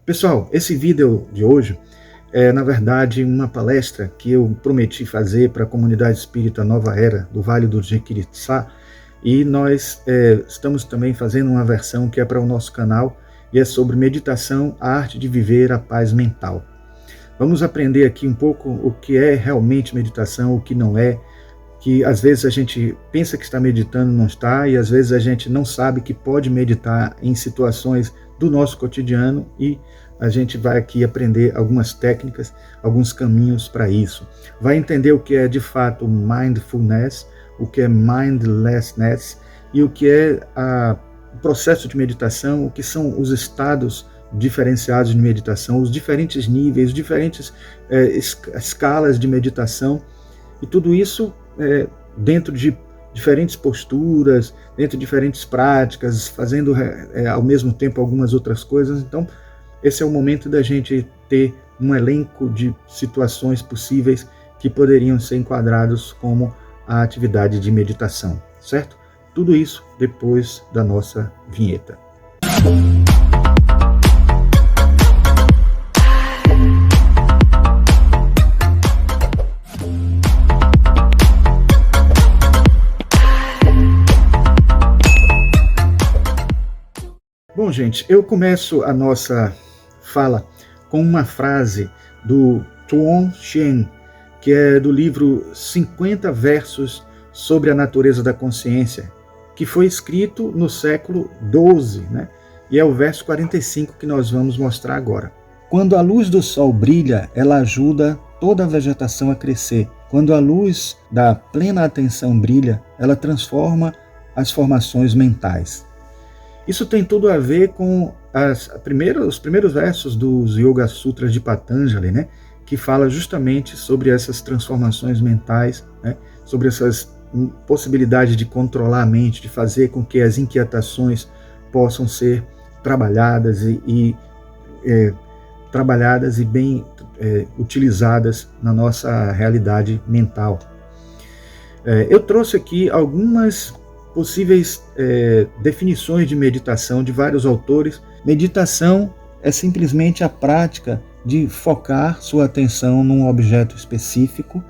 Pessoal, esse vídeo de hoje é, na verdade, uma palestra que eu prometi fazer para a comunidade espírita Nova Era do Vale do Jequiriçá, e nós estamos também fazendo uma versão que é para o nosso canal, e é sobre meditação, a arte de viver a paz mental. Vamos aprender aqui um pouco o que é realmente meditação, o que não é, que às vezes a gente pensa que está meditando, não está, e às vezes a gente não sabe que pode meditar em situações do nosso cotidiano, e a gente vai aqui aprender algumas técnicas, alguns caminhos para isso. Vai entender o que é de fato mindfulness, o que é mindlessness e o que é o processo de meditação, o que são os estados diferenciados de meditação, os diferentes níveis, diferentes escalas de meditação, e tudo isso dentro de diferentes posturas, dentro de diferentes práticas, fazendo ao mesmo tempo algumas outras coisas. Então, esse é o momento da gente ter um elenco de situações possíveis que poderiam ser enquadrados como a atividade de meditação, certo? Tudo isso depois da nossa vinheta. Bom, gente, eu começo a nossa fala com uma frase do Tuon Shen, que é do livro 50 Versos sobre a Natureza da Consciência, que foi escrito no século XII, né? E é o verso 45 que nós vamos mostrar agora. Quando a luz do sol brilha, ela ajuda toda a vegetação a crescer. Quando a luz da plena atenção brilha, ela transforma as formações mentais. Isso tem tudo a ver com os primeiros versos dos Yoga Sutras de Patanjali, né? Que fala justamente sobre essas transformações mentais, né? Sobre essas possibilidades de controlar a mente, de fazer com que as inquietações possam ser trabalhadas trabalhadas e bem utilizadas na nossa realidade mental. Eu trouxe aqui algumas possíveis definições de meditação de vários autores. Meditação é simplesmente a prática de focar sua atenção num objeto específico,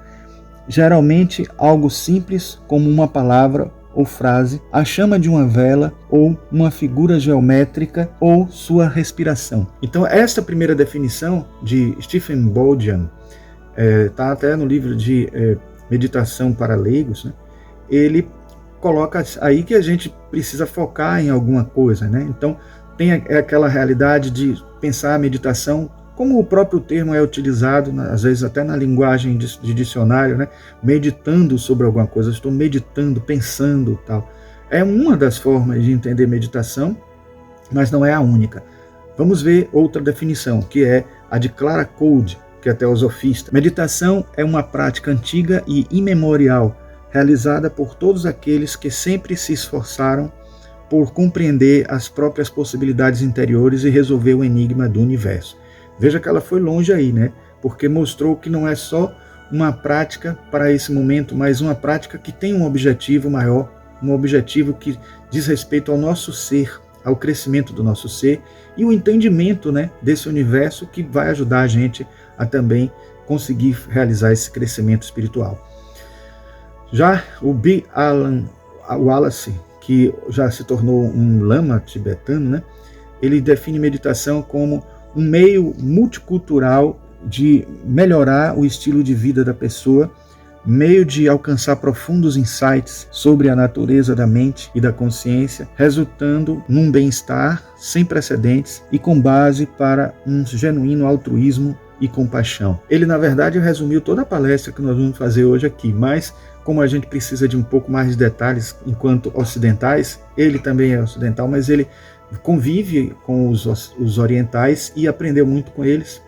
geralmente algo simples como uma palavra ou frase, a chama de uma vela ou uma figura geométrica ou sua respiração. Então esta primeira definição de Stephen Baldjian está até no livro de Meditação para Leigos, né? Ele coloca aí que a gente precisa focar em alguma coisa, né? Então tem aquela realidade de pensar a meditação, como o próprio termo é utilizado, às vezes até na linguagem de dicionário, né? Meditando sobre alguma coisa, estou meditando, pensando, tal. É uma das formas de entender meditação, mas não é a única. Vamos ver outra definição, que é a de Clara Code, que é teosofista. Meditação é uma prática antiga e imemorial, realizada por todos aqueles que sempre se esforçaram por compreender as próprias possibilidades interiores e resolver o enigma do universo. Veja que ela foi longe aí, né? Porque mostrou que não é só uma prática para esse momento, mas uma prática que tem um objetivo maior, um objetivo que diz respeito ao nosso ser, ao crescimento do nosso ser e o entendimento, né, desse universo, que vai ajudar a gente a também conseguir realizar esse crescimento espiritual. Já o B. Alan Wallace, que já se tornou um lama tibetano, né? Ele define meditação como um meio multicultural de melhorar o estilo de vida da pessoa, meio de alcançar profundos insights sobre a natureza da mente e da consciência, resultando num bem-estar sem precedentes e com base para um genuíno altruísmo e compaixão. Ele, na verdade, resumiu toda a palestra que nós vamos fazer hoje aqui, mas como a gente precisa de um pouco mais de detalhes enquanto ocidentais, ele também é ocidental, mas ele convive com os orientais e aprendeu muito com eles,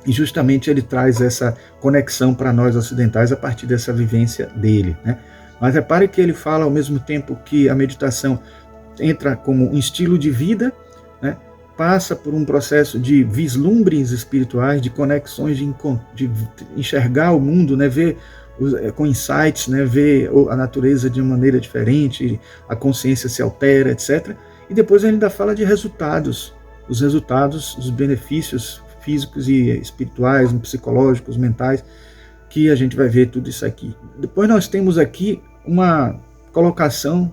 e justamente ele traz essa conexão para nós ocidentais a partir dessa vivência dele, né? Mas repare que ele fala ao mesmo tempo que a meditação entra como um estilo de vida, né? Passa por um processo de vislumbres espirituais, de conexões, de enxergar o mundo, né? Ver com insights, né? Ver a natureza de uma maneira diferente, a consciência se altera, etc. E depois ele ainda fala de resultados os resultados, os benefícios físicos e espirituais, psicológicos, mentais, que a gente vai ver tudo isso aqui. Depois nós temos aqui uma colocação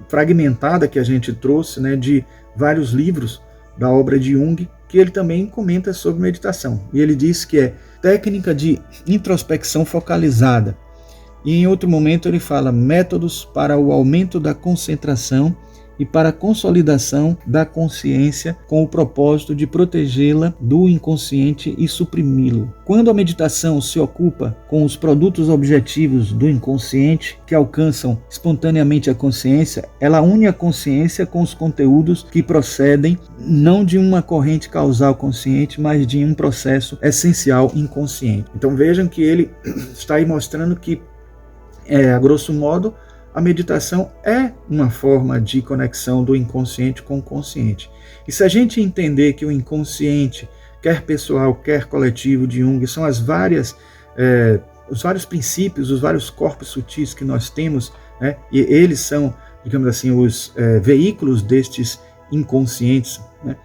fragmentada que a gente trouxe, né, de vários livros da obra de Jung, que ele também comenta sobre meditação. E ele diz que é técnica de introspecção focalizada. E em outro momento ele fala métodos para o aumento da concentração e para a consolidação da consciência com o propósito de protegê-la do inconsciente e suprimi-lo. Quando a meditação se ocupa com os produtos objetivos do inconsciente que alcançam espontaneamente a consciência, ela une a consciência com os conteúdos que procedem não de uma corrente causal consciente, mas de um processo essencial inconsciente. Então vejam que ele está aí mostrando que, a grosso modo, a meditação é uma forma de conexão do inconsciente com o consciente. E se a gente entender que o inconsciente, quer pessoal, quer coletivo de Jung, são os vários princípios, os vários corpos sutis que nós temos, né? E eles são, digamos assim, os veículos destes inconscientes, né?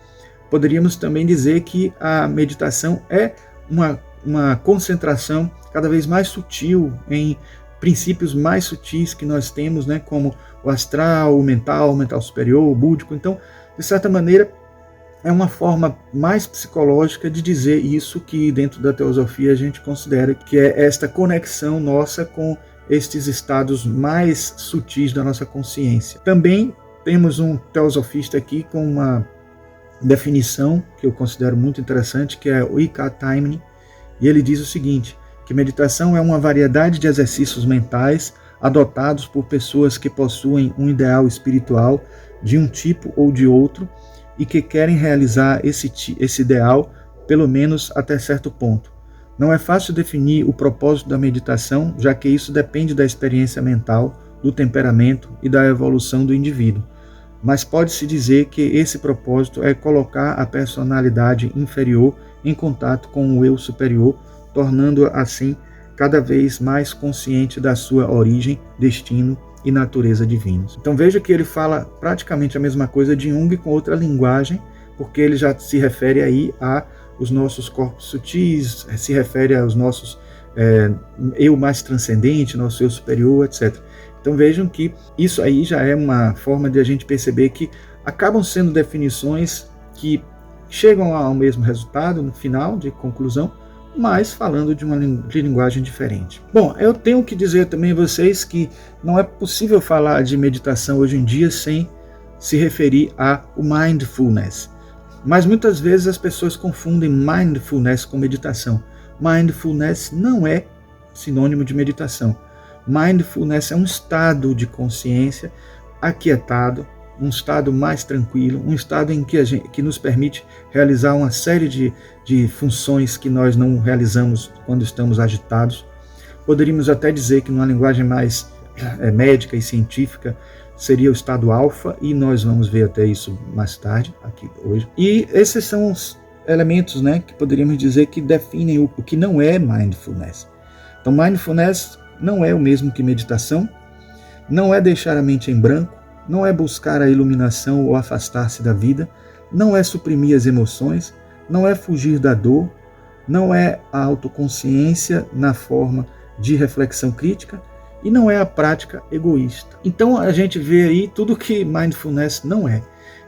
Poderíamos também dizer que a meditação é uma concentração cada vez mais sutil em princípios mais sutis que nós temos, né, como o astral, o mental superior, o búdico. Então, de certa maneira, é uma forma mais psicológica de dizer isso que dentro da teosofia a gente considera que é esta conexão nossa com estes estados mais sutis da nossa consciência. Também temos um teosofista aqui com uma definição que eu considero muito interessante, que é o I.K. Taimni, e ele diz o seguinte, que meditação é uma variedade de exercícios mentais adotados por pessoas que possuem um ideal espiritual de um tipo ou de outro e que querem realizar esse ideal, pelo menos até certo ponto. Não é fácil definir o propósito da meditação, já que isso depende da experiência mental, do temperamento e da evolução do indivíduo. Mas pode-se dizer que esse propósito é colocar a personalidade inferior em contato com o eu superior, tornando-a assim cada vez mais consciente da sua origem, destino e natureza divinos. Então veja que ele fala praticamente a mesma coisa de Jung com outra linguagem, porque ele já se refere aí aos nossos corpos sutis, se refere aos nossos eu mais transcendente, nosso eu superior, etc. Então vejam que isso aí já é uma forma de a gente perceber que acabam sendo definições que chegam ao mesmo resultado no final, de conclusão, mas falando de linguagem diferente. Bom, eu tenho que dizer também a vocês que não é possível falar de meditação hoje em dia sem se referir ao mindfulness. Mas muitas vezes as pessoas confundem mindfulness com meditação. Mindfulness não é sinônimo de meditação. Mindfulness é um estado de consciência aquietado, um estado mais tranquilo, um estado em que nos permite realizar uma série de funções que nós não realizamos quando estamos agitados. Poderíamos até dizer que numa linguagem mais médica e científica seria o estado alfa, e nós vamos ver até isso mais tarde, aqui hoje. E esses são os elementos, né, que poderíamos dizer que definem o que não é mindfulness. Então mindfulness não é o mesmo que meditação, não é deixar a mente em branco, não é buscar a iluminação ou afastar-se da vida, não é suprimir as emoções, não é fugir da dor, não é a autoconsciência na forma de reflexão crítica e não é a prática egoísta. Então a gente vê aí tudo que mindfulness não é.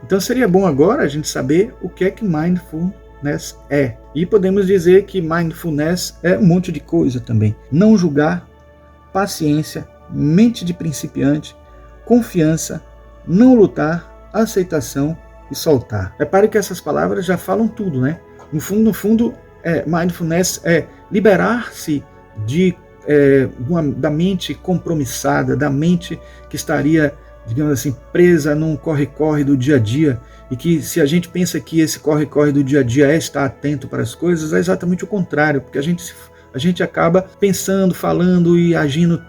Então seria bom agora a gente saber o que é que mindfulness é. E podemos dizer que mindfulness é um monte de coisa também. Não julgar, paciência, mente de principiante, confiança, não lutar, aceitação e soltar. Repare que essas palavras já falam tudo, né? No fundo, mindfulness é liberar-se da mente compromissada, da mente que estaria, digamos assim, presa num corre-corre do dia a dia, e que se a gente pensa que esse corre-corre do dia a dia é estar atento para as coisas, é exatamente o contrário, porque a gente acaba pensando, falando e agindo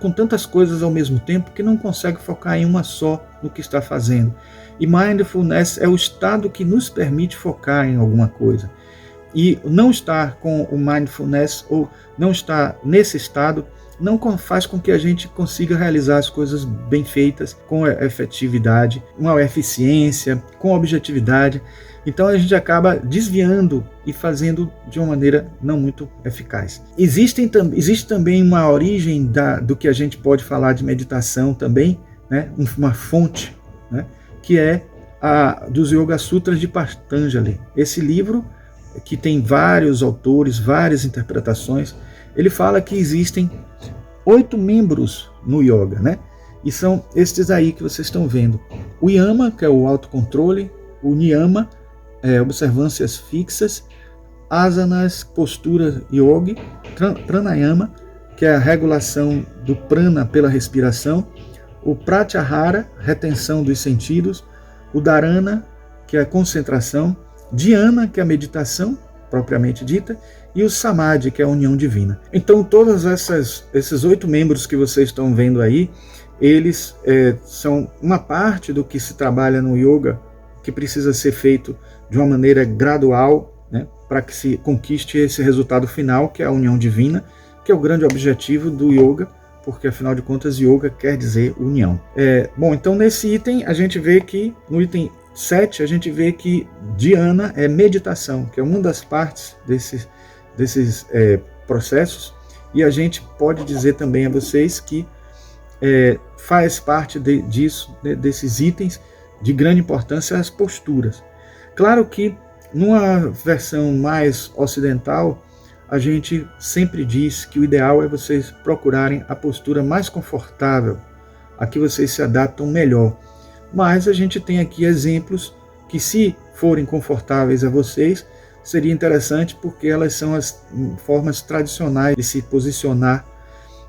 com tantas coisas ao mesmo tempo que não consegue focar em uma só no que está fazendo. E mindfulness é o estado que nos permite focar em alguma coisa. E não estar com o mindfulness, ou não estar nesse estado, não faz com que a gente consiga realizar as coisas bem feitas, com efetividade, com eficiência, com objetividade. Então a gente acaba desviando e fazendo de uma maneira não muito eficaz. Existe também uma origem do que a gente pode falar de meditação também, né? Uma fonte, né? Que é dos Yoga Sutras de Patanjali. Esse livro, que tem vários autores, várias interpretações, ele fala que existem 8 membros no yoga, né? E são estes aí que vocês estão vendo. O yama, que é o autocontrole, o niyama, observâncias fixas, asanas, postura yogi, pranayama, que é a regulação do prana pela respiração, o pratyahara, retenção dos sentidos, o dharana, que é a concentração, dhyana, que é a meditação propriamente dita, e o samadhi, que é a união divina. Então todos esses 8 membros que vocês estão vendo aí, eles são uma parte do que se trabalha no yoga, que precisa ser feito de uma maneira gradual, né, para que se conquiste esse resultado final, que é a união divina, que é o grande objetivo do yoga, porque afinal de contas yoga quer dizer união. Bom, então nesse item a gente vê que, no item 7, a gente vê que dhyana é meditação, que é uma das partes desses processos, e a gente pode dizer também a vocês que faz parte disso, desses itens de grande importância, as posturas. Claro que numa versão mais ocidental, a gente sempre diz que o ideal é vocês procurarem a postura mais confortável, a que vocês se adaptam melhor. Mas a gente tem aqui exemplos que, se forem confortáveis a vocês, seria interessante, porque elas são as formas tradicionais de se posicionar,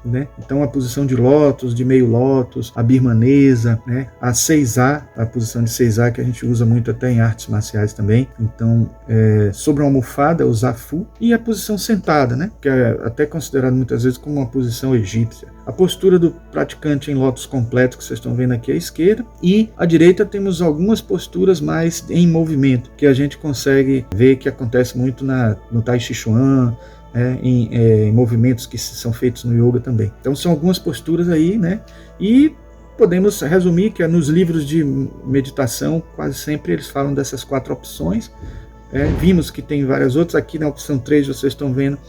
né? Então a posição de lótus, de meio lótus, a birmanesa, né? A seisá, a posição de seisá, que a gente usa muito até em artes marciais também. Então sobre uma almofada, o zafu, e a posição sentada, né? Que é até considerado muitas vezes como uma posição egípcia. A postura do praticante em lótus completo, que vocês estão vendo aqui à esquerda, e à direita temos algumas posturas mais em movimento, que a gente consegue ver que acontece muito no Tai Chi Chuan, em movimentos que são feitos no yoga também. Então são algumas posturas aí, né? E podemos resumir que nos livros de meditação quase sempre eles falam dessas 4 opções. Vimos que tem várias outras. Aqui na opção 3 vocês estão vendo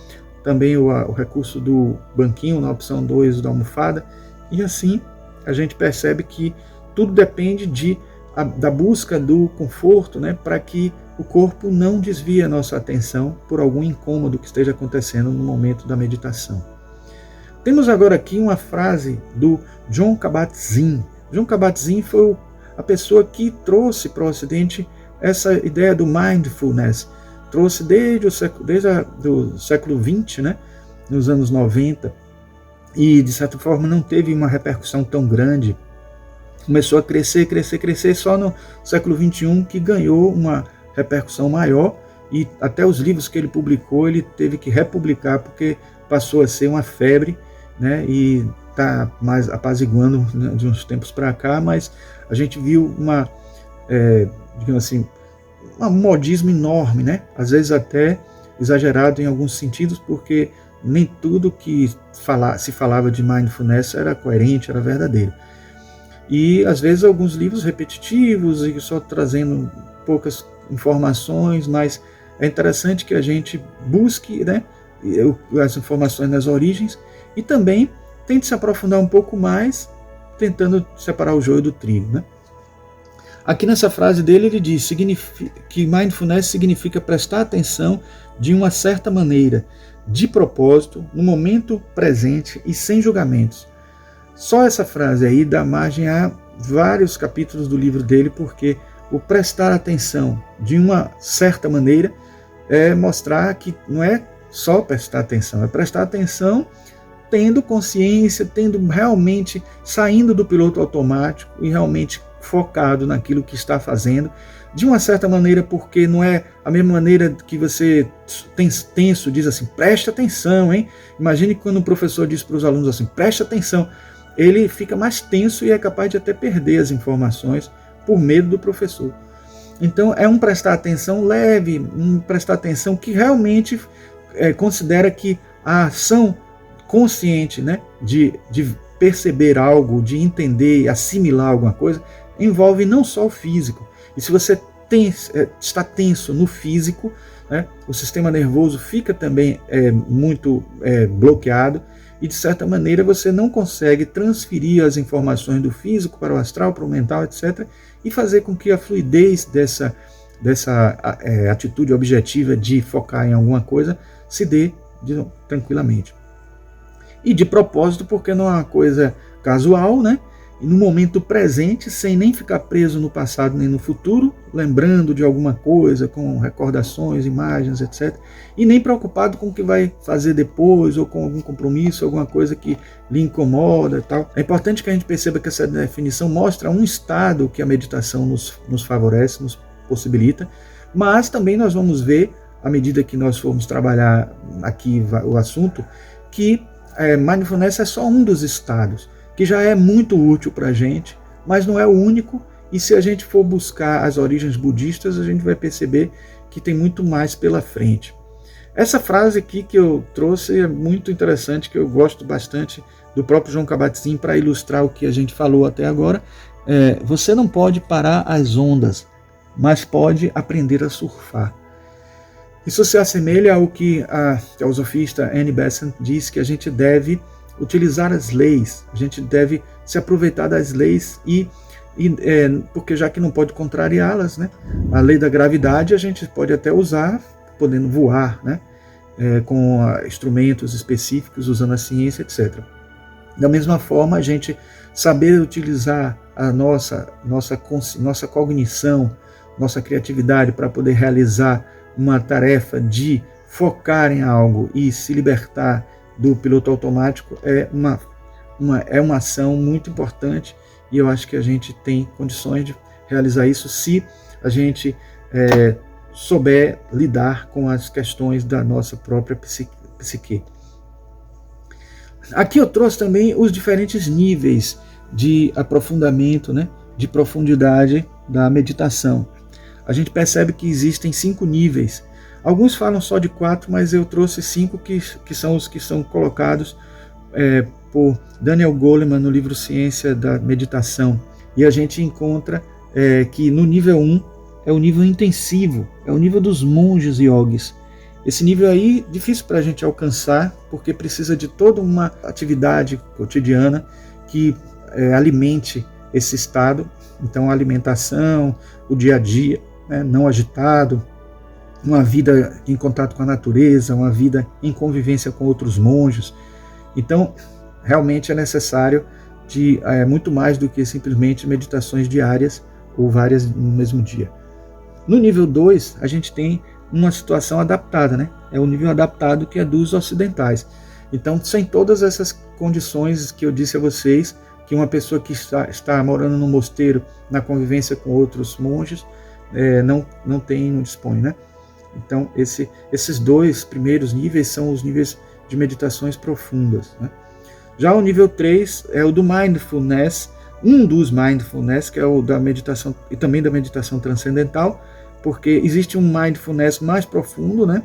também o recurso do banquinho, na opção 2 da almofada, e assim a gente percebe que tudo depende da busca do conforto, né, para que o corpo não desvie a nossa atenção por algum incômodo que esteja acontecendo no momento da meditação. Temos agora aqui uma frase do Jon Kabat-Zinn. Jon Kabat-Zinn foi a pessoa que trouxe para o Ocidente essa ideia do mindfulness. Trouxe desde o século XX, né, nos anos 90, e de certa forma não teve uma repercussão tão grande. Começou a crescer, só no século XXI que ganhou uma repercussão maior, e até os livros que ele publicou, ele teve que republicar, porque passou a ser uma febre, né, e está mais apaziguando, né, de uns tempos para cá, mas a gente viu digamos assim, um modismo enorme, né, às vezes até exagerado em alguns sentidos, porque nem tudo que se falava de mindfulness era coerente, era verdadeiro. E às vezes alguns livros repetitivos e só trazendo poucas informações, mas é interessante que a gente busque, né, as informações nas origens, e também tente se aprofundar um pouco mais, tentando separar o joio do trigo, né? Aqui nessa frase dele ele diz que mindfulness significa prestar atenção de uma certa maneira, de propósito, no momento presente e sem julgamentos. Só essa frase aí dá margem a vários capítulos do livro dele, porque o prestar atenção de uma certa maneira é mostrar que não é só prestar atenção, é prestar atenção tendo consciência, realmente saindo do piloto automático e realmente focado naquilo que está fazendo, de uma certa maneira, porque não é a mesma maneira que você tenso diz assim, preste atenção, hein? Imagine quando o professor diz para os alunos assim, preste atenção, ele fica mais tenso e é capaz de até perder as informações por medo do professor. Então é um prestar atenção leve, um prestar atenção que realmente considera que a ação consciente, né, de perceber algo, de entender, assimilar alguma coisa, envolve não só o físico. E se você está tenso no físico, né, o sistema nervoso fica também muito bloqueado, e de certa maneira você não consegue transferir as informações do físico para o astral, para o mental, etc., e fazer com que a fluidez dessa atitude objetiva de focar em alguma coisa se dê tranquilamente. E de propósito, porque não é uma coisa casual, né? E no momento presente, sem nem ficar preso no passado nem no futuro, lembrando de alguma coisa, com recordações, imagens, etc. E nem preocupado com o que vai fazer depois, ou com algum compromisso, alguma coisa que lhe incomoda e tal. É importante que a gente perceba que essa definição mostra um estado que a meditação nos favorece, nos possibilita, mas também nós vamos ver, à medida que nós formos trabalhar aqui o assunto, que mindfulness é só um dos estados, que já é muito útil para a gente, mas não é o único, e se a gente for buscar as origens budistas, a gente vai perceber que tem muito mais pela frente. Essa frase aqui que eu trouxe é muito interessante, que eu gosto bastante, do próprio Jon Kabat-Zinn, para ilustrar o que a gente falou até agora. Você não pode parar as ondas, mas pode aprender a surfar. Isso se assemelha ao que a teosofista Annie Besant diz, que a gente deve utilizar as leis, a gente deve se aproveitar das leis porque já que não pode contrariá-las, né? A lei da gravidade a gente pode até usar, podendo voar, né? Com instrumentos específicos, usando a ciência, etc. Da mesma forma, a gente saber utilizar a nossa cognição, nossa criatividade para poder realizar uma tarefa de focar em algo e se libertar do piloto automático é uma ação muito importante, e eu acho que a gente tem condições de realizar isso se a gente souber lidar com as questões da nossa própria psique. Aqui eu trouxe também os diferentes níveis de aprofundamento, né, de profundidade da meditação. A gente percebe que existem 5 níveis. Alguns falam só de 4, mas eu trouxe 5 que são os que são colocados por Daniel Goleman no livro Ciência da Meditação. E a gente encontra que no nível 1 é o nível intensivo, é o nível dos monges yogis. Esse nível aí, difícil para a gente alcançar, porque precisa de toda uma atividade cotidiana que alimente esse estado. Então, a alimentação, o dia a dia, né, não agitado, uma vida em contato com a natureza, uma vida em convivência com outros monges. Então, realmente é necessário muito mais do que simplesmente meditações diárias ou várias no mesmo dia. No nível 2, a gente tem uma situação adaptada, né? É o nível adaptado que é dos ocidentais. Então, sem todas essas condições que eu disse a vocês, que uma pessoa que está morando no mosteiro, na convivência com outros monges, não dispõe, né? Então, esses 2 primeiros níveis são os níveis de meditações profundas, né? Já o nível 3 é o do mindfulness, um dos mindfulness, que é o da meditação e também da meditação transcendental, porque existe um mindfulness mais profundo, né?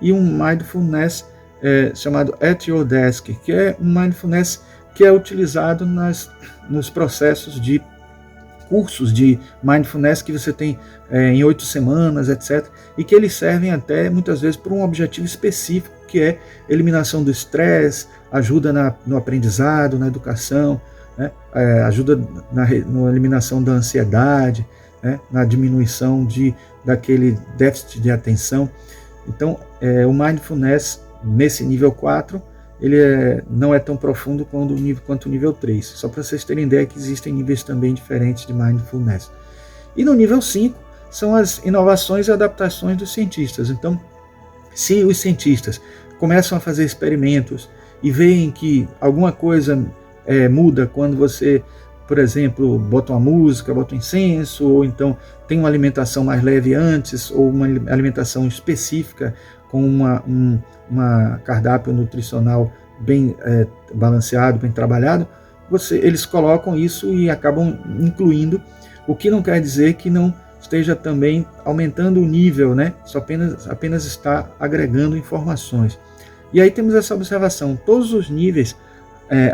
E um mindfulness chamado At Your Desk, que é um mindfulness que é utilizado nos processos de cursos de mindfulness que você tem em 8 semanas, etc. E que eles servem até, muitas vezes, por um objetivo específico, que é eliminação do estresse, ajuda no aprendizado, na educação, né? Ajuda na eliminação da ansiedade, né? Na diminuição daquele déficit de atenção. Então, o mindfulness, nesse nível 4, ele não é tão profundo quanto o nível 3. Só para vocês terem ideia que existem níveis também diferentes de mindfulness. E no nível 5 são as inovações e adaptações dos cientistas. Então, se os cientistas começam a fazer experimentos e veem que alguma coisa muda quando você, por exemplo, bota uma música, bota um incenso, ou então tem uma alimentação mais leve antes, ou uma alimentação específica com uma cardápio nutricional bem balanceado, bem trabalhado, eles colocam isso e acabam incluindo, o que não quer dizer que não esteja também aumentando o nível, né? Só apenas está agregando informações. E aí temos essa observação, todos os níveis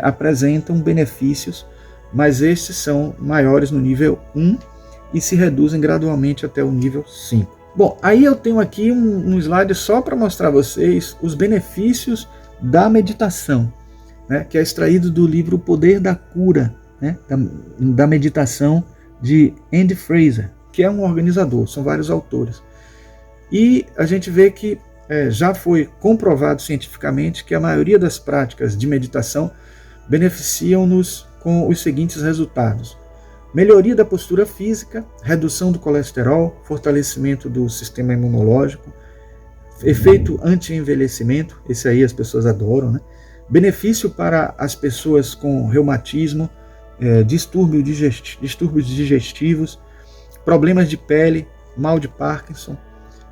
apresentam benefícios, mas estes são maiores no nível 1 e se reduzem gradualmente até o nível 5. Bom, aí eu tenho aqui um slide só para mostrar a vocês os benefícios da meditação, né, que é extraído do livro O Poder da Cura, né, da meditação de Andy Fraser, que é um organizador, são vários autores. E a gente vê que já foi comprovado cientificamente que a maioria das práticas de meditação beneficiam-nos com os seguintes resultados: melhoria da postura física, redução do colesterol, fortalecimento do sistema imunológico, efeito anti-envelhecimento, esse aí as pessoas adoram, né? Benefício para as pessoas com reumatismo, distúrbios digestivos, problemas de pele, mal de Parkinson,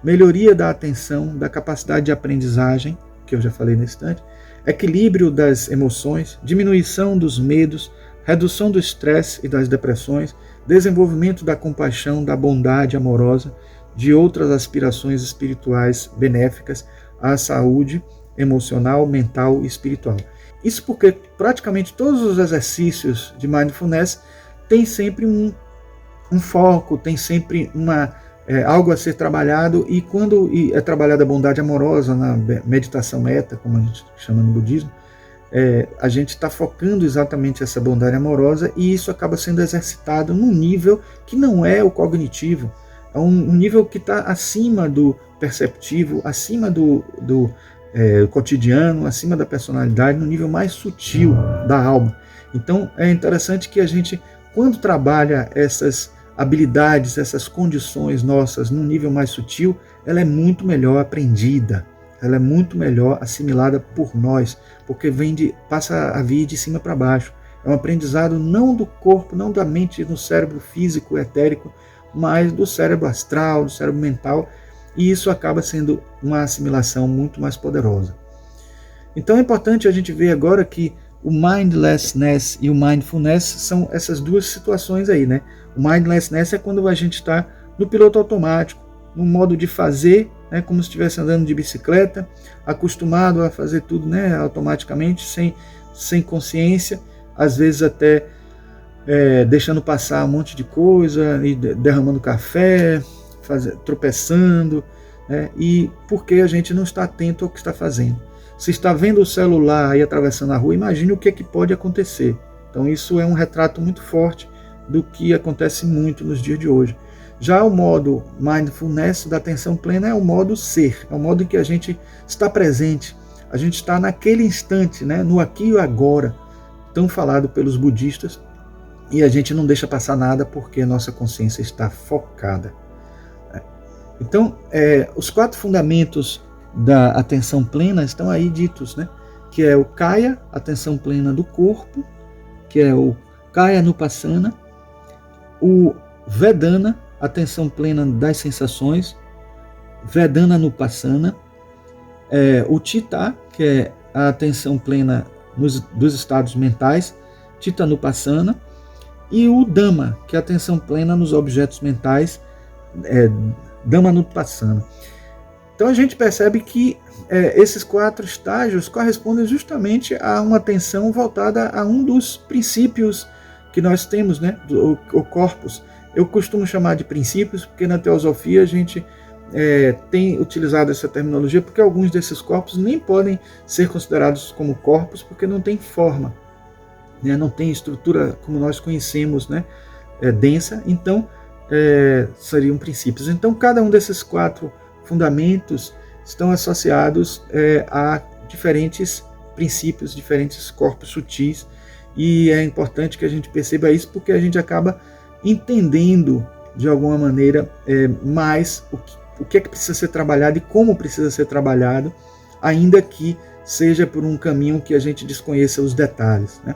melhoria da atenção, da capacidade de aprendizagem, que eu já falei nesse instante, equilíbrio das emoções, diminuição dos medos, redução do estresse e das depressões, desenvolvimento da compaixão, da bondade amorosa, de outras aspirações espirituais benéficas à saúde emocional, mental e espiritual. Isso porque praticamente todos os exercícios de mindfulness têm sempre um foco, tem sempre algo a ser trabalhado, e quando é trabalhada a bondade amorosa na meditação meta, como a gente chama no budismo, a gente está focando exatamente essa bondade amorosa, e isso acaba sendo exercitado num nível que não é o cognitivo, é um nível que está acima do perceptivo, acima do cotidiano, acima da personalidade, no nível mais sutil da alma. Então é interessante que a gente, quando trabalha essas habilidades, essas condições nossas num nível mais sutil, ela é muito melhor aprendida, ela é muito melhor assimilada por nós, porque passa a vir de cima para baixo. É um aprendizado não do corpo, não da mente, do cérebro físico, etérico, mas do cérebro astral, do cérebro mental, e isso acaba sendo uma assimilação muito mais poderosa. Então é importante a gente ver agora que o mindlessness e o mindfulness são essas duas situações aí, né? O mindlessness é quando a gente está no piloto automático, no modo de fazer, né, como se estivesse andando de bicicleta, acostumado a fazer tudo, né, automaticamente, sem consciência, às vezes até deixando passar um monte de coisa, e derramando café, tropeçando, né, e porque a gente não está atento ao que está fazendo. Se está vendo o celular aí atravessando a rua, imagine o que é que pode acontecer. Então isso é um retrato muito forte do que acontece muito nos dias de hoje. Já o modo mindfulness da atenção plena é o modo ser, é o modo em que a gente está presente, a gente está naquele instante, né, no aqui e o agora, tão falado pelos budistas, e a gente não deixa passar nada porque a nossa consciência está focada. Então, os 4 fundamentos da atenção plena estão aí ditos, né, que é o Kaya, atenção plena do corpo, que é o Kayanupassana, o Vedana, atenção plena das sensações, Vedananupassana, o Chitta, que é a atenção plena dos estados mentais, Chittanupassana, e o Dhamma, que é a atenção plena nos objetos mentais, Dhammanupassana. Então a gente percebe que esses 4 estágios correspondem justamente a uma atenção voltada a um dos princípios que nós temos, né, o corpus. Eu costumo chamar de princípios, porque na teosofia a gente tem utilizado essa terminologia, porque alguns desses corpos nem podem ser considerados como corpos, porque não tem forma, né, não tem estrutura como nós conhecemos, né, densa, então seriam princípios. Então cada um desses 4 fundamentos estão associados a diferentes princípios, diferentes corpos sutis, e é importante que a gente perceba isso, porque a gente acaba entendendo de alguma maneira mais o que é que precisa ser trabalhado e como precisa ser trabalhado, ainda que seja por um caminho que a gente desconheça os detalhes, né?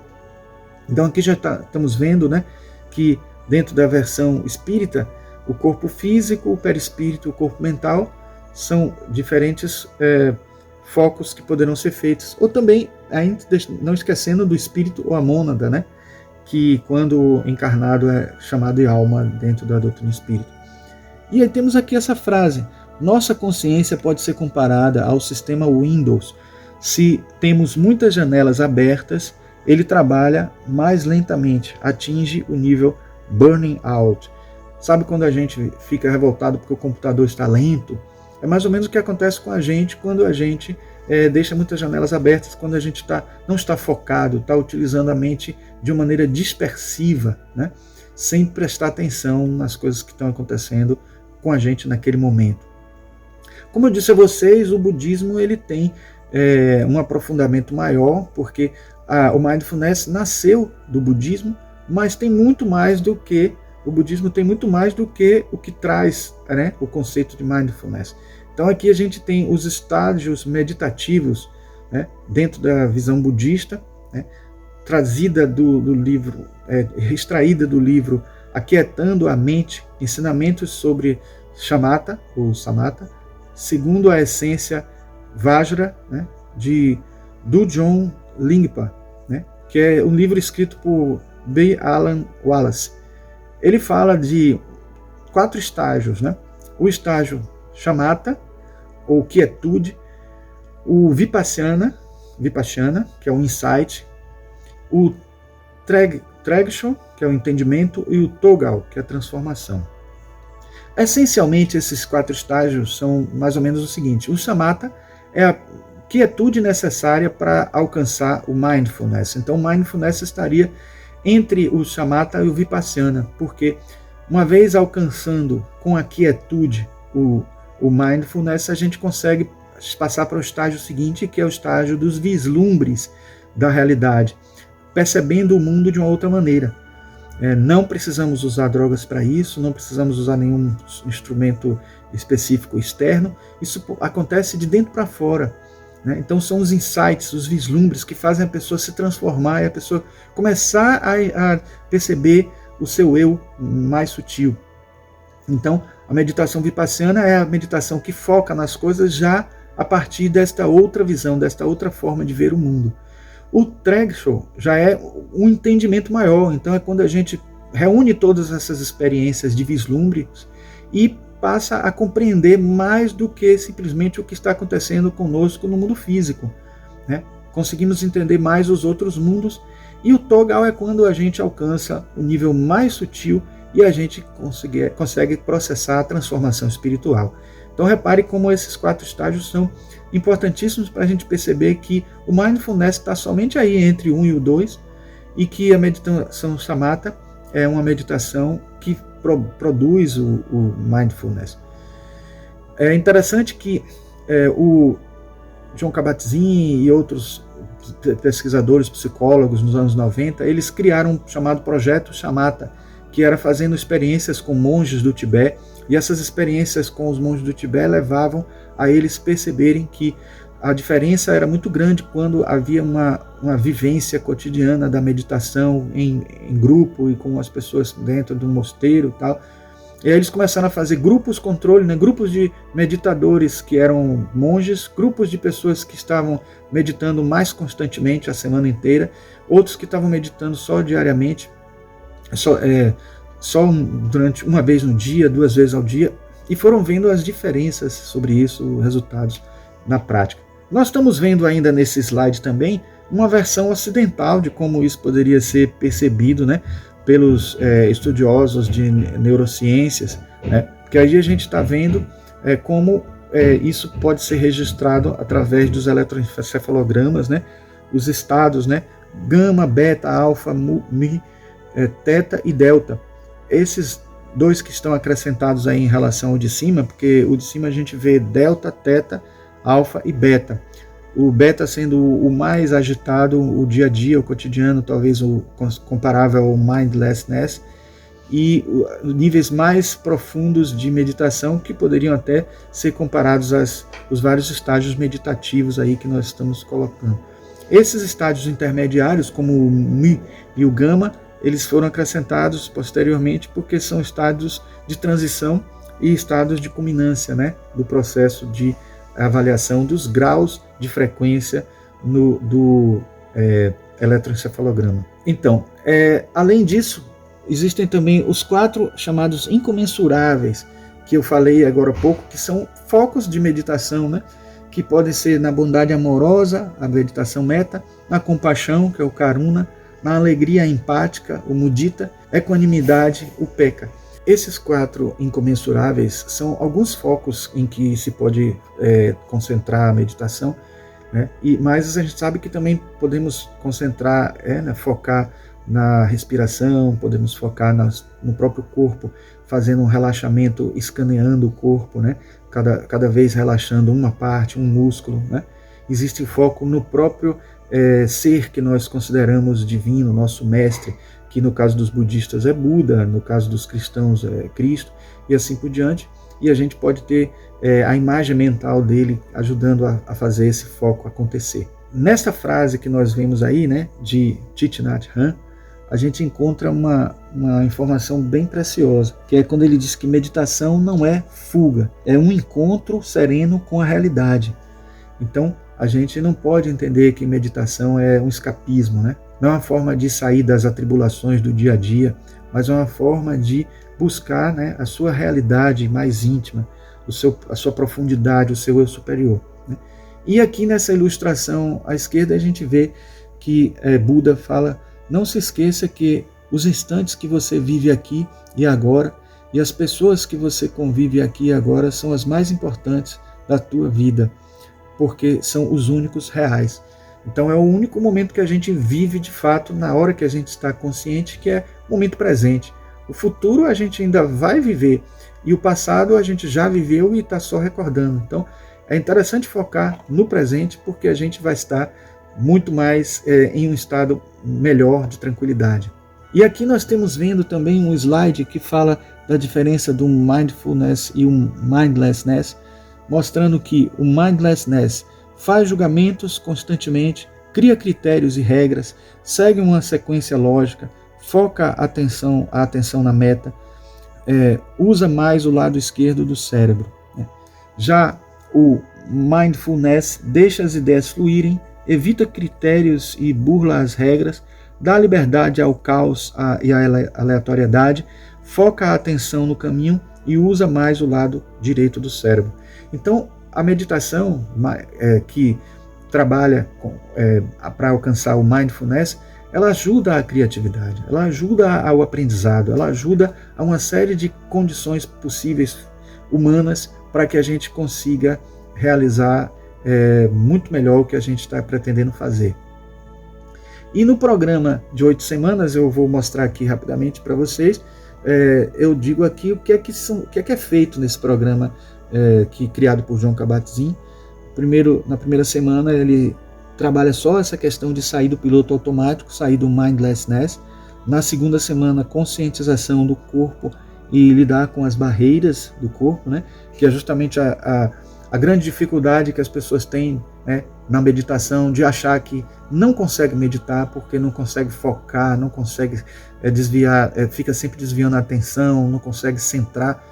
Então aqui já estamos vendo, né, que dentro da versão espírita, o corpo físico, o perispírito, o corpo mental são diferentes focos que poderão ser feitos. Ou também, ainda não esquecendo do espírito ou a mônada, né, que quando encarnado é chamado de alma dentro da doutrina espírita. E aí temos aqui essa frase: nossa consciência pode ser comparada ao sistema Windows. Se temos muitas janelas abertas, ele trabalha mais lentamente, atinge o nível burning out. Sabe quando a gente fica revoltado porque o computador está lento? É mais ou menos o que acontece com a gente quando a gente deixa muitas janelas abertas, quando a gente não está focado, está utilizando a mente de uma maneira dispersiva, né? Sem prestar atenção nas coisas que estão acontecendo com a gente naquele momento. Como eu disse a vocês, o budismo ele tem um aprofundamento maior, porque o mindfulness nasceu do budismo, mas tem muito mais do que o budismo tem muito mais do que o que traz, né, o conceito de mindfulness. Então aqui a gente tem os estágios meditativos, né, dentro da visão budista, né, trazida do livro, extraída do livro Aquietando a Mente, ensinamentos sobre shamatha, ou samatha, segundo a essência Vajra, né, de Dudjom Lingpa, né, que é um livro escrito por B. Alan Wallace. Ele fala de 4 estágios, né? O estágio shamatha, ou quietude, o vipassana, que é o insight, o tragsho, que é o entendimento, e o togal, que é a transformação. Essencialmente, esses 4 estágios são mais ou menos o seguinte: o shamatha é a quietude necessária para alcançar o mindfulness. Então, o mindfulness estaria entre o shamatha e o vipassana, porque uma vez alcançando com a quietude o mindfulness, a gente consegue passar para o estágio seguinte, que é o estágio dos vislumbres da realidade, percebendo o mundo de uma outra maneira. Não precisamos usar drogas para isso, não precisamos usar nenhum instrumento específico externo, isso acontece de dentro para fora. Então são os insights, os vislumbres que fazem a pessoa se transformar e a pessoa começar a perceber o seu eu mais sutil. Então a meditação vipassana é a meditação que foca nas coisas já a partir desta outra visão, desta outra forma de ver o mundo. O tragsho já é um entendimento maior, então é quando a gente reúne todas essas experiências de vislumbres e passa a compreender mais do que simplesmente o que está acontecendo conosco no mundo físico, né? Conseguimos entender mais os outros mundos, e o togal é quando a gente alcança o nível mais sutil e a gente consegue processar a transformação espiritual. Então repare como esses 4 estágios são importantíssimos para a gente perceber que o mindfulness está somente aí entre 1 e o 2, e que a meditação shamatha é uma meditação que produz o mindfulness. É interessante que o Jon Kabat-Zinn e outros pesquisadores, psicólogos nos anos 90, eles criaram um chamado Projeto Shamatha, que era fazendo experiências com monges do Tibete, e essas experiências com os monges do Tibete levavam a eles perceberem que a diferença era muito grande quando havia uma vivência cotidiana da meditação em grupo e com as pessoas dentro do mosteiro e tal. E aí eles começaram a fazer grupos controle, né? Grupos de meditadores que eram monges, grupos de pessoas que estavam meditando mais constantemente a semana inteira, outros que estavam meditando só diariamente, só durante uma vez no dia, 2 vezes ao dia, e foram vendo as diferenças sobre isso, os resultados na prática. Nós estamos vendo ainda nesse slide também uma versão ocidental de como isso poderia ser percebido, né, pelos estudiosos de neurociências, né, porque aí a gente está vendo como isso pode ser registrado através dos eletroencefalogramas, né, os estados, né, gama, beta, alfa, mi, teta e delta. Esses 2 que estão acrescentados aí em relação ao de cima, porque o de cima a gente vê delta, teta, alfa e beta. O beta sendo o mais agitado, o dia a dia, o cotidiano, talvez o comparável ao mindlessness, e níveis mais profundos de meditação que poderiam até ser comparados aos vários estágios meditativos aí que nós estamos colocando. Esses estágios intermediários, como o Mi e o Gama, eles foram acrescentados posteriormente porque são estádios de transição e estados de culminância, né, do processo de avaliação dos graus de frequência do eletroencefalograma. Então, além disso, existem também os 4 chamados incomensuráveis, que eu falei agora há pouco, que são focos de meditação, né, que podem ser na bondade amorosa, a meditação metta, na compaixão, que é o karuna, na alegria empática, o mudita, equanimidade, o peka. Esses 4 incomensuráveis são alguns focos em que se pode concentrar a meditação, né? Mas a gente sabe que também podemos concentrar, focar na respiração, podemos focar no próprio corpo, fazendo um relaxamento, escaneando o corpo, né? Cada vez relaxando uma parte, um músculo, né? Existe foco no próprio ser que nós consideramos divino, nosso mestre, que no caso dos budistas é Buda, no caso dos cristãos é Cristo, e assim por diante. E a gente pode ter a imagem mental dele ajudando a fazer esse foco acontecer. Nesta frase que nós vemos aí, né, de Thich Nhat Hanh, a gente encontra uma informação bem preciosa, que é quando ele diz que meditação não é fuga, é um encontro sereno com a realidade. Então, a gente não pode entender que meditação é um escapismo, né? Não é uma forma de sair das atribulações do dia a dia, mas é uma forma de buscar, né, a sua realidade mais íntima, a sua profundidade, o seu eu superior, né? E aqui nessa ilustração à esquerda a gente vê que Buda fala: não se esqueça que os instantes que você vive aqui e agora e as pessoas que você convive aqui e agora são as mais importantes da tua vida, porque são os únicos reais. Então é o único momento que a gente vive de fato na hora que a gente está consciente, que é o momento presente. O futuro a gente ainda vai viver e o passado a gente já viveu e está só recordando. Então é interessante focar no presente, porque a gente vai estar muito mais em um estado melhor de tranquilidade. E aqui nós temos vendo também um slide que fala da diferença do mindfulness e o mindlessness, mostrando que o mindlessness faz julgamentos constantemente, cria critérios e regras, segue uma sequência lógica, foca a atenção na meta, usa mais o lado esquerdo do cérebro, né? Já o mindfulness deixa as ideias fluírem, evita critérios e burla as regras, dá liberdade ao caos e à aleatoriedade, foca a atenção no caminho e usa mais o lado direito do cérebro. Então, a meditação que trabalha para alcançar o mindfulness, ela ajuda a criatividade, ela ajuda ao aprendizado, ela ajuda a uma série de condições possíveis humanas para que a gente consiga realizar muito melhor o que a gente está pretendendo fazer. E no programa de 8 semanas, eu vou mostrar aqui rapidamente para vocês, eu digo aqui o que é que é feito nesse programa criado por Jon Kabat-Zinn. Na primeira semana ele trabalha só essa questão de sair do piloto automático, sair do mindlessness. Na segunda semana, conscientização do corpo e lidar com as barreiras do corpo, né? Que é justamente a grande dificuldade que as pessoas têm, né, na meditação, de achar que não consegue meditar porque não consegue focar, não consegue desviar, fica sempre desviando a atenção, não consegue centrar.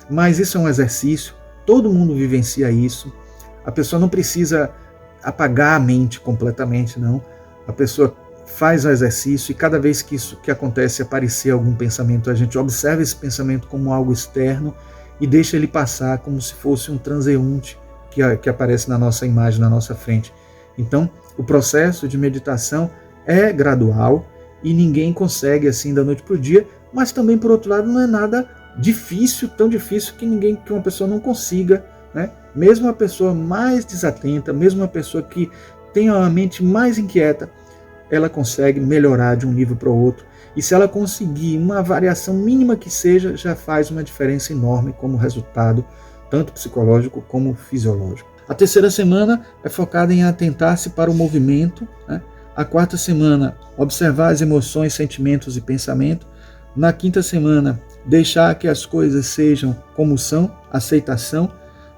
Mas isso é um exercício, todo mundo vivencia isso. A pessoa não precisa apagar a mente completamente, não. A pessoa faz o exercício e cada vez que acontece aparecer algum pensamento, a gente observa esse pensamento como algo externo e deixa ele passar como se fosse um transeunte que aparece na nossa imagem, na nossa frente. Então, o processo de meditação é gradual e ninguém consegue assim da noite para o dia, mas também, por outro lado, não é nada difícil, tão difícil que uma pessoa não consiga, né? Mesmo a pessoa mais desatenta, mesmo a pessoa que tem uma mente mais inquieta, ela consegue melhorar de um nível para o outro. E se ela conseguir uma variação mínima que seja, já faz uma diferença enorme como resultado, tanto psicológico como fisiológico. A terceira semana é focada em atentar-se para o movimento, né? A quarta semana, observar as emoções, sentimentos e pensamento. Na quinta semana, deixar que as coisas sejam como são, aceitação.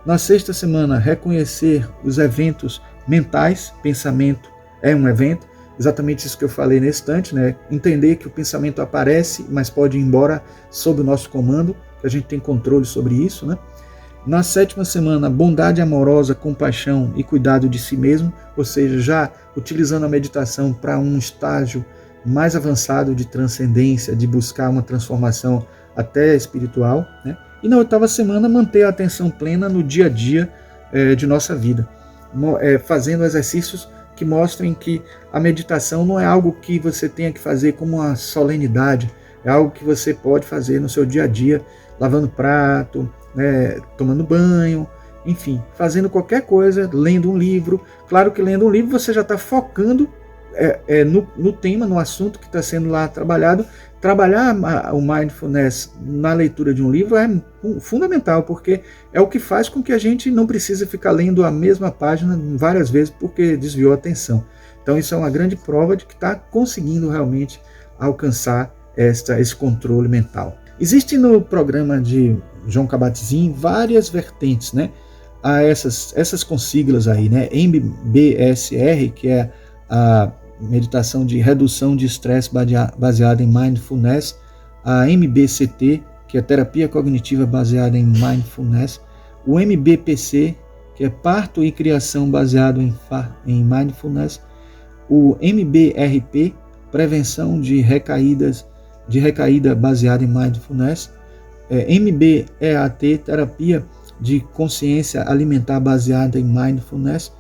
Na sexta semana, reconhecer os eventos mentais, pensamento é um evento, exatamente isso que eu falei nesse instante, né? Entender que o pensamento aparece, mas pode ir embora sob o nosso comando, que a gente tem controle sobre isso, né? Na sétima semana, bondade amorosa, compaixão e cuidado de si mesmo, ou seja, já utilizando a meditação para um estágio mais avançado de transcendência, de buscar uma transformação até espiritual, né? E na oitava semana, manter a atenção plena no dia a dia de nossa vida. fazendo exercícios que mostrem que a meditação não é algo que você tenha que fazer como uma solenidade, é algo que você pode fazer no seu dia a dia, lavando prato, né, tomando banho, enfim, fazendo qualquer coisa, lendo um livro. Claro que lendo um livro você já está focando no tema, no assunto que está sendo lá trabalhado. Trabalhar o mindfulness na leitura de um livro é fundamental, porque é o que faz com que a gente não precise ficar lendo a mesma página várias vezes porque desviou a atenção. Então isso é uma grande prova de que está conseguindo realmente alcançar esse controle mental. Existe no programa de Jon Kabat-Zinn várias vertentes, né, a essas consiglas aí, né, MBSR, que é a meditação de redução de estresse baseada em mindfulness, a MBCT, que é terapia cognitiva baseada em mindfulness, o MBPC, que é parto e criação baseado em mindfulness, o MBRP, prevenção de recaída baseada em mindfulness, MBEAT, terapia de consciência alimentar baseada em mindfulness,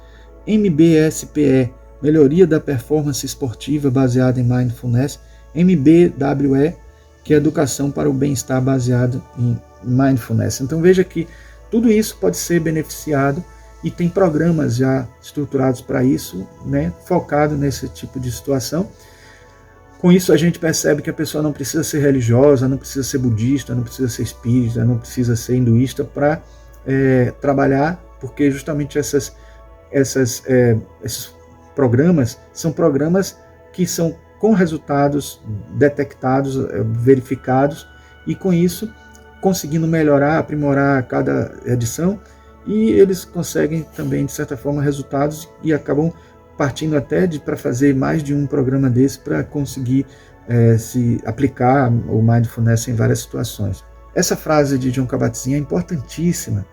MBSPE, melhoria da performance esportiva baseada em mindfulness, MBWE, que é educação para o bem-estar baseado em mindfulness. Então veja que tudo isso pode ser beneficiado e tem programas já estruturados para isso, né, focado nesse tipo de situação. Com isso a gente percebe que a pessoa não precisa ser religiosa, não precisa ser budista, não precisa ser espírita, não precisa ser hinduísta para trabalhar, porque justamente esses programas são programas que são com resultados detectados, verificados, e com isso conseguindo melhorar, aprimorar cada edição, e eles conseguem também, de certa forma, resultados e acabam partindo até para fazer mais de um programa desse para conseguir se aplicar o mindfulness em várias situações. Essa frase de Jon Kabat-Zinn é importantíssima,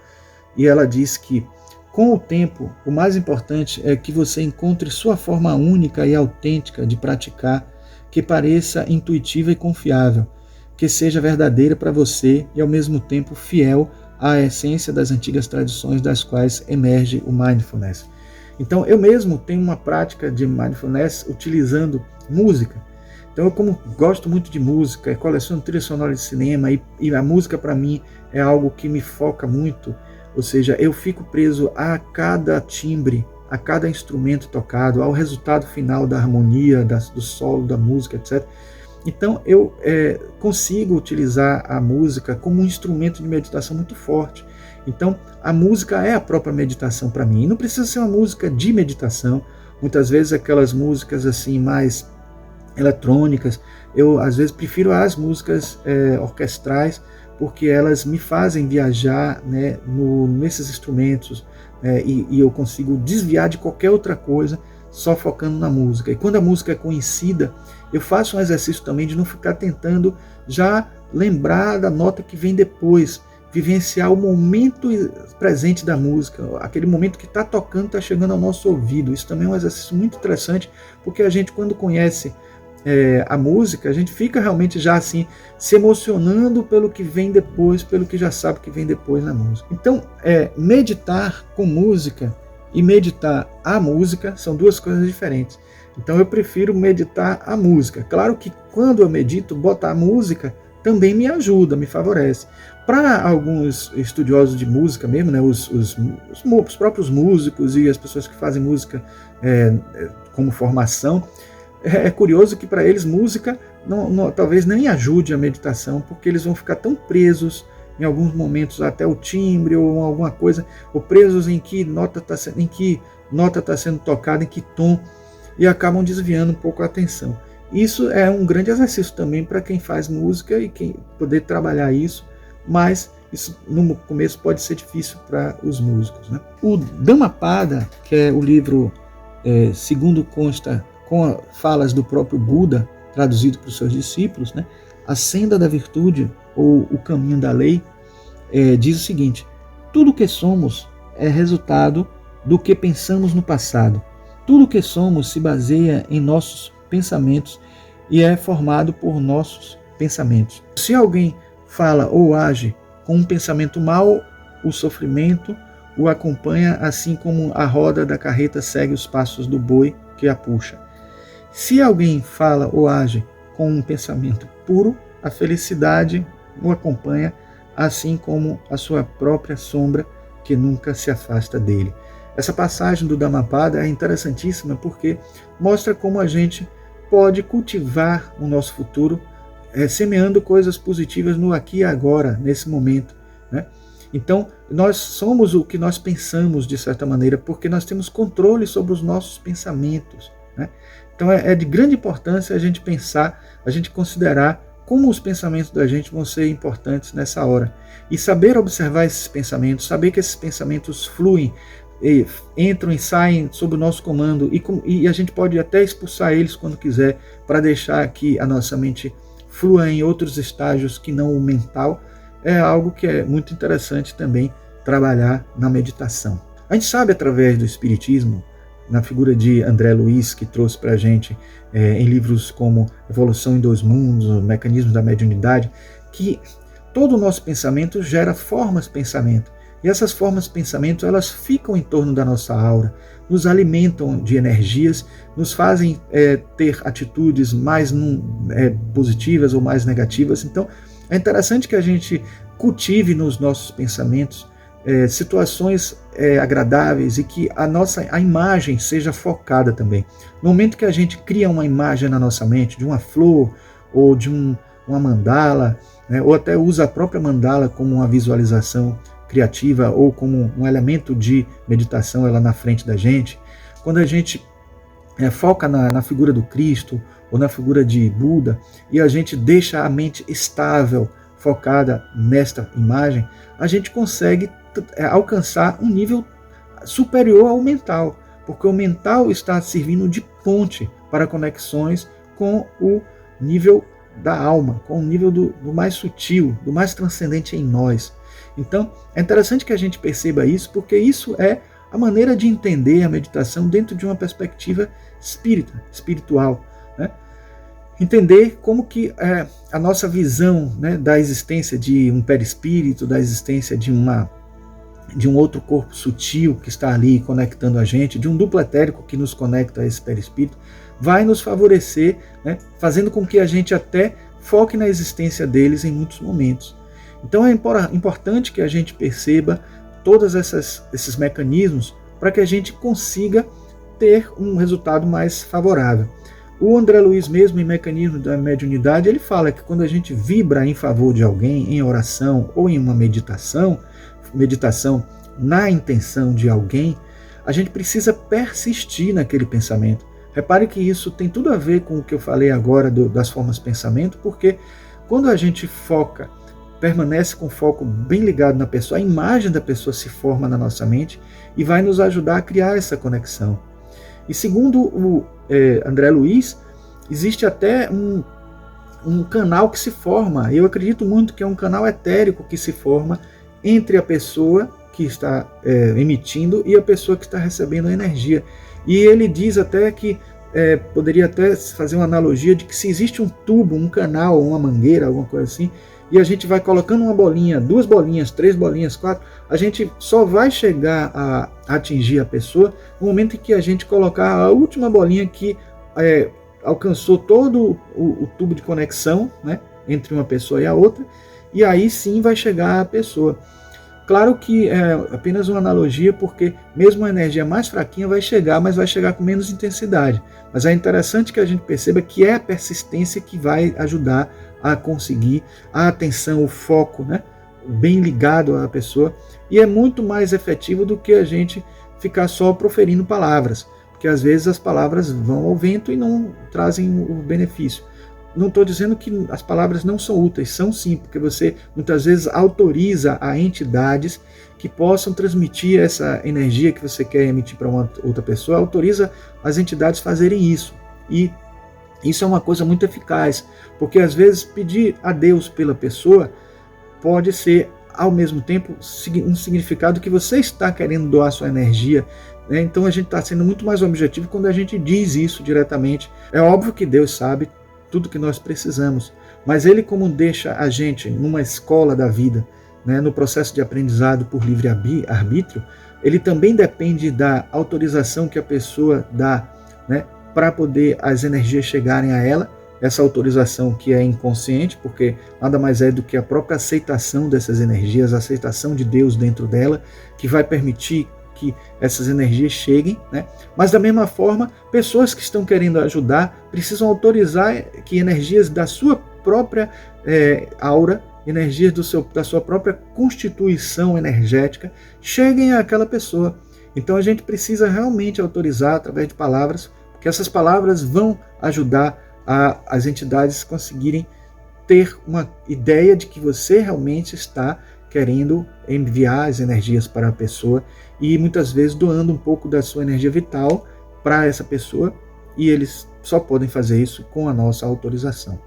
e ela diz que com o tempo, o mais importante é que você encontre sua forma única e autêntica de praticar, que pareça intuitiva e confiável, que seja verdadeira para você e ao mesmo tempo fiel à essência das antigas tradições das quais emerge o mindfulness. Então eu mesmo tenho uma prática de mindfulness utilizando música. Então eu, como gosto muito de música, coleciono trilha sonora de cinema, e a música para mim é algo que me foca muito. Ou seja, eu fico preso a cada timbre, a cada instrumento tocado, ao resultado final da harmonia, do solo, da música, etc. Então eu consigo utilizar a música como um instrumento de meditação muito forte. Então a música é a própria meditação para mim. E não precisa ser uma música de meditação. Muitas vezes aquelas músicas assim mais eletrônicas, eu às vezes prefiro as músicas orquestrais, porque elas me fazem viajar, né, nesses instrumentos, e eu consigo desviar de qualquer outra coisa só focando na música. E quando a música é conhecida, eu faço um exercício também de não ficar tentando já lembrar da nota que vem depois, vivenciar o momento presente da música, aquele momento que está tocando, está chegando ao nosso ouvido. Isso também é um exercício muito interessante, porque a gente, quando conhece a música, a gente fica realmente já assim se emocionando pelo que vem depois, pelo que já sabe que vem depois na música. Então, meditar com música e meditar a música são duas coisas diferentes. Então eu prefiro meditar a música. Claro que quando eu medito, botar a música também me ajuda, me favorece. Para alguns estudiosos de música mesmo, né, os próprios músicos e as pessoas que fazem música como formação, é curioso que para eles música talvez nem ajude a meditação, porque eles vão ficar tão presos em alguns momentos até o timbre ou alguma coisa, ou presos em que nota está sendo tocada, em que tom, e acabam desviando um pouco a atenção. Isso é um grande exercício também para quem faz música e quem poder trabalhar isso, mas isso no começo pode ser difícil para os músicos, né? O Dhammapada, que é o livro, segundo consta, com falas do próprio Buda, traduzido para os seus discípulos, né? A Senda da Virtude, ou o Caminho da Lei, diz o seguinte: tudo que somos é resultado do que pensamos no passado. Tudo que somos se baseia em nossos pensamentos e é formado por nossos pensamentos. Se alguém fala ou age com um pensamento mau, o sofrimento, o acompanha, assim como a roda da carreta segue os passos do boi que a puxa. Se alguém fala ou age com um pensamento puro, a felicidade o acompanha, assim como a sua própria sombra, que nunca se afasta dele. Essa passagem do Dhammapada é interessantíssima porque mostra como a gente pode cultivar o nosso futuro, semeando coisas positivas no aqui e agora, nesse momento, né? Então, nós somos o que nós pensamos, de certa maneira, porque nós temos controle sobre os nossos pensamentos, né? Então, é de grande importância a gente pensar, a gente considerar como os pensamentos da gente vão ser importantes nessa hora. E saber observar esses pensamentos, saber que esses pensamentos fluem, entram e saem sob o nosso comando, e a gente pode até expulsar eles quando quiser, para deixar que a nossa mente flua em outros estágios que não o mental, é algo que é muito interessante também trabalhar na meditação. A gente sabe através do Espiritismo, na figura de André Luiz, que trouxe para a gente em livros como Evolução em Dois Mundos, Mecanismos da Mediunidade, que todo o nosso pensamento gera formas de pensamento. E essas formas de pensamento, elas ficam em torno da nossa aura, nos alimentam de energias, nos fazem ter atitudes mais positivas ou mais negativas. Então, é interessante que a gente cultive nos nossos pensamentos situações agradáveis e que a imagem seja focada também. No momento que a gente cria uma imagem na nossa mente, de uma flor ou de uma mandala, né, ou até usa a própria mandala como uma visualização criativa ou como um elemento de meditação ela na frente da gente, quando a gente foca na figura do Cristo ou na figura de Buda e a gente deixa a mente estável, focada nesta imagem, a gente consegue alcançar um nível superior ao mental, porque o mental está servindo de ponte para conexões com o nível da alma, com o nível do mais sutil, do mais transcendente em nós. Então, é interessante que a gente perceba isso, porque isso é a maneira de entender a meditação dentro de uma perspectiva espiritual, né? Entender como que a nossa visão, né, da existência de um perispírito, da existência de um outro corpo sutil que está ali conectando a gente, de um duplo etérico que nos conecta a esse perispírito, vai nos favorecer, né, fazendo com que a gente até foque na existência deles em muitos momentos. Então é importante que a gente perceba todos esses mecanismos para que a gente consiga ter um resultado mais favorável. O André Luiz mesmo, em Mecanismo da Mediunidade, ele fala que quando a gente vibra em favor de alguém, em oração ou em uma meditação na intenção de alguém, a gente precisa persistir naquele pensamento. Repare que isso tem tudo a ver com o que eu falei agora das formas de pensamento, porque quando a gente foca, permanece com o foco bem ligado na pessoa, a imagem da pessoa se forma na nossa mente e vai nos ajudar a criar essa conexão. E segundo o André Luiz, existe até um canal que se forma, eu acredito muito que é um canal etérico que se forma entre a pessoa que está emitindo e a pessoa que está recebendo a energia. E ele diz até que poderia até fazer uma analogia de que se existe um tubo, um canal, uma mangueira, alguma coisa assim, e a gente vai colocando uma bolinha, 2 bolinhas, 3 bolinhas, 4, a gente só vai chegar a atingir a pessoa no momento em que a gente colocar a última bolinha que alcançou todo o tubo de conexão, né, entre uma pessoa e a outra, e aí sim vai chegar a pessoa. Claro que é apenas uma analogia, porque mesmo a energia mais fraquinha vai chegar, mas vai chegar com menos intensidade. Mas é interessante que a gente perceba que é a persistência que vai ajudar a conseguir a atenção, o foco, né, bem ligado à pessoa, e é muito mais efetivo do que a gente ficar só proferindo palavras, porque às vezes as palavras vão ao vento e não trazem o benefício. Não estou dizendo que as palavras não são úteis, são sim, porque você muitas vezes autoriza a entidades que possam transmitir essa energia que você quer emitir para uma outra pessoa, autoriza as entidades a fazerem isso. E isso é uma coisa muito eficaz, porque às vezes pedir a Deus pela pessoa pode ser, ao mesmo tempo, um significado que você está querendo doar sua energia, né? Então a gente está sendo muito mais objetivo quando a gente diz isso diretamente. É óbvio que Deus sabe tudo que nós precisamos, mas Ele, como deixa a gente numa escola da vida, né, no processo de aprendizado por livre-arbítrio, ele também depende da autorização que a pessoa dá, né, para poder as energias chegarem a ela. Essa autorização que é inconsciente, porque nada mais é do que a própria aceitação dessas energias, a aceitação de Deus dentro dela, que vai permitir que essas energias cheguem, né? Mas da mesma forma, pessoas que estão querendo ajudar precisam autorizar que energias da sua própria aura, energias da sua própria constituição energética cheguem àquela pessoa. Então a gente precisa realmente autorizar através de palavras, porque essas palavras vão ajudar as entidades conseguirem ter uma ideia de que você realmente está querendo enviar as energias para a pessoa e muitas vezes doando um pouco da sua energia vital para essa pessoa, e eles só podem fazer isso com a nossa autorização.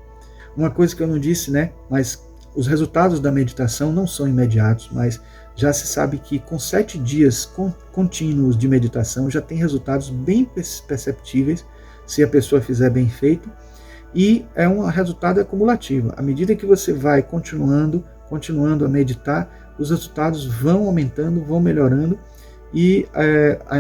Uma coisa que eu não disse, né, mas os resultados da meditação não são imediatos, mas já se sabe que com 7 dias contínuos de meditação já tem resultados bem perceptíveis se a pessoa fizer bem feito, e é um resultado acumulativo. À medida que você vai continuando a meditar, os resultados vão aumentando, vão melhorando e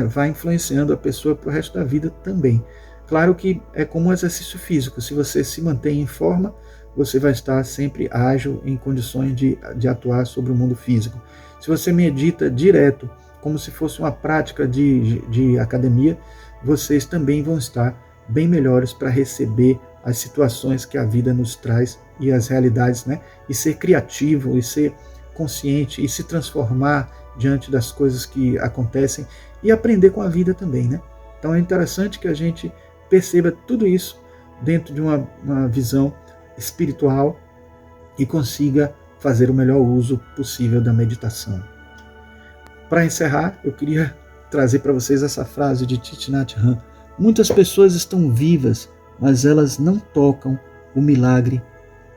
vai influenciando a pessoa para o resto da vida também. Claro que é como um exercício físico, se você se mantém em forma, você vai estar sempre ágil, em condições de atuar sobre o mundo físico. Se você medita direto, como se fosse uma prática de academia, vocês também vão estar bem melhores para receber as situações que a vida nos traz e as realidades, né? E ser criativo, e ser consciente, e se transformar diante das coisas que acontecem e aprender com a vida também, né? Então é interessante que a gente perceba tudo isso dentro de uma visão espiritual e consiga fazer o melhor uso possível da meditação. Para encerrar, eu queria trazer para vocês essa frase de Thich Nhat Hanh: muitas pessoas estão vivas, mas elas não tocam o milagre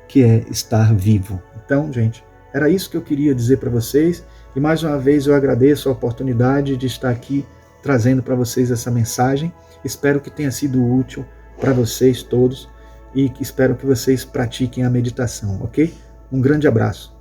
que é estar vivo. Então, gente, era isso que eu queria dizer para vocês, e mais uma vez eu agradeço a oportunidade de estar aqui trazendo para vocês essa mensagem. Espero que tenha sido útil para vocês todos e espero que vocês pratiquem a meditação, ok? Um grande abraço.